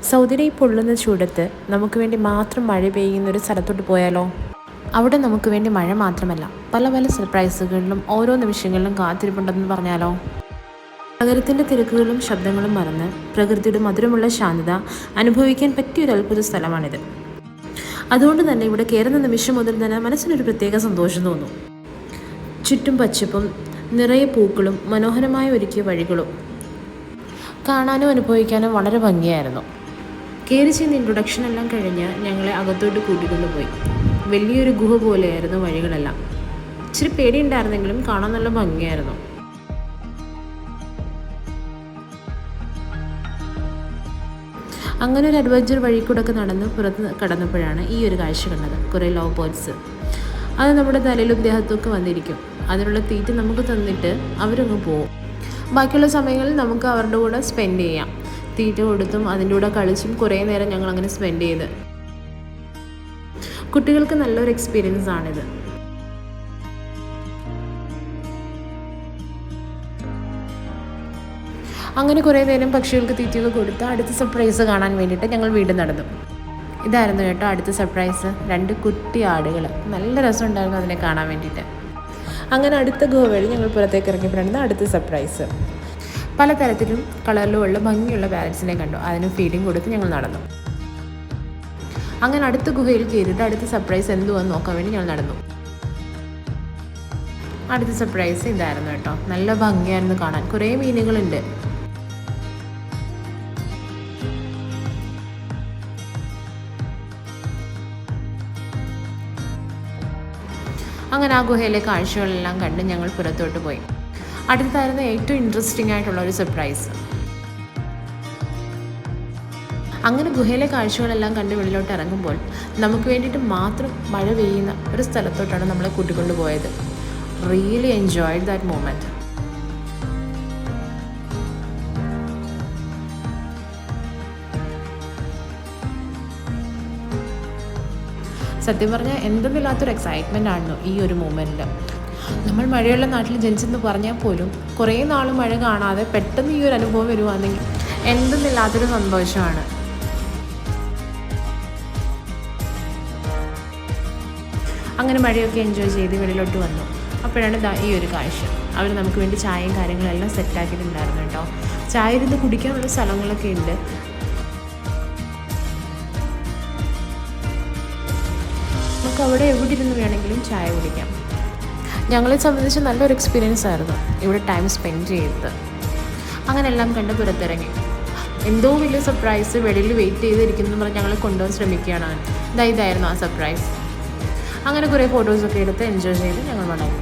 സൗദിയിലെ ഈ പൊള്ളുന്ന ചൂടത്ത് നമുക്ക് വേണ്ടി മാത്രം മഴ പെയ്യുന്ന ഒരു സ്ഥലത്തോട്ട് പോയാലോ? അവിടെ നമുക്ക് വേണ്ടി മഴ മാത്രമല്ല, പല പല സർപ്രൈസുകളിലും ഓരോ നിമിഷങ്ങളിലും കാത്തിരിപ്പുണ്ടെന്ന് പറഞ്ഞാലോ? നഗരത്തിൻ്റെ തിരക്കുകളും ശബ്ദങ്ങളും മറന്ന് പ്രകൃതിയുടെ മധുരമുള്ള ശാന്തത അനുഭവിക്കാൻ പറ്റിയൊരു അത്ഭുത സ്ഥലമാണിത്. അതുകൊണ്ട് തന്നെ ഇവിടെ കയറുന്ന നിമിഷം മുതൽ തന്നെ മനസ്സിനൊരു പ്രത്യേക സന്തോഷം തോന്നും. ചുറ്റും പച്ചപ്പും നിറയെ പൂക്കളും മനോഹരമായി ഒരുക്കിയ വഴികളും കാണാനും അനുഭവിക്കാനും വളരെ ഭംഗിയായിരുന്നു. കയറി ചെന്ന് ഇൻട്രൊഡക്ഷൻ എല്ലാം കഴിഞ്ഞ് ഞങ്ങളെ അകത്തോട്ട് കൂട്ടിക്കൊണ്ടുപോയി. വലിയൊരു ഗുഹ പോലെയായിരുന്നു വഴികളെല്ലാം. ഇച്ചിരി പേടിയുണ്ടായിരുന്നെങ്കിലും കാണാൻ നല്ല ഭംഗിയായിരുന്നു. അങ്ങനെ ഒരു അഡ്വഞ്ചർ വഴി കൂടെ ഒക്കെ നടന്ന് പുറത്ത് കടന്നപ്പോഴാണ് ഈ ഒരു കാഴ്ച കണ്ടത്. കുറേ ലവ് ബേർഡ്സ് അത് നമ്മുടെ തലയിലും ദേഹത്തൊക്കെ വന്നിരിക്കും. അതിനുള്ള തീറ്റ നമുക്ക് തന്നിട്ട് അവരങ്ങ് പോകും. ബാക്കിയുള്ള സമയങ്ങളിൽ നമുക്ക് അവരുടെ കൂടെ സ്പെൻഡ് ചെയ്യാം. തീറ്റ കൊടുത്തും അതിൻ്റെ കൂടെ കളിച്ചും കുറേ നേരം ഞങ്ങൾ അങ്ങനെ സ്പെൻഡ് ചെയ്ത്. കുട്ടികൾക്ക് നല്ലൊരു എക്സ്പീരിയൻസ് ആണിത്. അങ്ങനെ കുറേ നേരം പക്ഷികൾക്ക് തീറ്റയൊക്കെ കൊടുത്ത് അടുത്ത സർപ്രൈസ് കാണാൻ വേണ്ടിയിട്ട് ഞങ്ങൾ വീണ്ടും നടന്നു. ഇതായിരുന്നു കേട്ടോ അടുത്ത സർപ്രൈസ്. 2 കുട്ടി ആടുകൾ. നല്ല രസമുണ്ടായിരുന്നു അതിനെ കാണാൻ വേണ്ടിയിട്ട്. അങ്ങനെ അടുത്ത ഗുഹ വഴി ഞങ്ങൾ പുറത്തേക്ക് ഇറങ്ങിയപ്പോഴാണ് അടുത്ത സർപ്രൈസ്. പലതരത്തിലും കളറിലുമുള്ള ഭംഗിയുള്ള പാരറ്റ്സിനെ കണ്ടു. അതിന് ഫീഡിങ് കൊടുത്ത് ഞങ്ങൾ നടന്നു. അങ്ങനെ അടുത്ത ഗുഹയിൽ കയറിയിട്ട് അടുത്ത സർപ്രൈസ് എന്തുവാന്ന് നോക്കാൻ വേണ്ടി ഞങ്ങൾ നടന്നു. അടുത്ത സർപ്രൈസ് ഇതായിരുന്നു കേട്ടോ. നല്ല ഭംഗിയായിരുന്നു കാണാൻ. കുറേ മീനുകളുണ്ട്. അങ്ങനെ ആ ഗുഹയിലെ കാഴ്ചകളെല്ലാം കണ്ട് ഞങ്ങൾ പുറത്തോട്ട് പോയി. അടുത്തായിരുന്നു ഏറ്റവും ഇൻട്രസ്റ്റിംഗ് ആയിട്ടുള്ള ഒരു സർപ്രൈസ്. അങ്ങനെ ഗുഹയിലെ കാഴ്ചകളെല്ലാം കണ്ട് വെളിയിലോട്ട് ഇറങ്ങുമ്പോൾ നമുക്ക് വേണ്ടിയിട്ട് മാത്രം മഴ പെയ്യുന്ന ഒരു സ്ഥലത്തോട്ടാണ് നമ്മളെ കൂട്ടിക്കൊണ്ടു പോയത്. Really enjoyed that moment. സത്യം പറഞ്ഞാൽ എന്തെന്നില്ലാത്തൊരു എക്സൈറ്റ്മെൻ്റ് ആണല്ലോ ഈ ഒരു മൊമെൻറ്റിൽ. നമ്മൾ മഴയുള്ള നാട്ടിൽ ജനിച്ചെന്ന് പറഞ്ഞാൽ പോലും കുറേ നാൾ മഴ കാണാതെ പെട്ടെന്ന് ഈ ഒരു അനുഭവം വരുവാണെങ്കിൽ എന്തെന്നില്ലാത്തൊരു സന്തോഷമാണ്. അങ്ങനെ മഴയൊക്കെ എൻജോയ് ചെയ്ത് വെളിയിലോട്ട് വന്നു. അപ്പോഴാണ് ഈ ഒരു കാഴ്ച. അവർ നമുക്ക് വേണ്ടി ചായയും കാര്യങ്ങളെല്ലാം സെറ്റാക്കിയിട്ടുണ്ടായിരുന്നു കേട്ടോ. ചായ ഇരുന്ന് കുടിക്കാനുള്ള സ്ഥലങ്ങളൊക്കെ ഉണ്ട്. നമുക്ക് അവിടെ എവിടെ ഇരുന്ന് വേണമെങ്കിലും ചായ കുടിക്കാം. ഞങ്ങളെ സംബന്ധിച്ച് നല്ലൊരു എക്സ്പീരിയൻസ് ആയിരുന്നു ഇവിടെ ടൈം സ്പെൻഡ് ചെയ്തത്. അങ്ങനെ എല്ലാം കണ്ട് പുറത്തിറങ്ങി. എന്തോ വലിയ സർപ്രൈസ് വെളിയിൽ വെയിറ്റ് ചെയ്തിരിക്കുന്നു പറഞ്ഞ് ഞങ്ങളെ കൊണ്ടുപോകാൻ ശ്രമിക്കുകയാണ്. ഇതായിരുന്നു ആ സർപ്രൈസ്. അങ്ങനെ കുറേ ഫോട്ടോസൊക്കെ എടുത്ത് എൻജോയ് ചെയ്ത് ഞങ്ങൾ മടങ്ങി.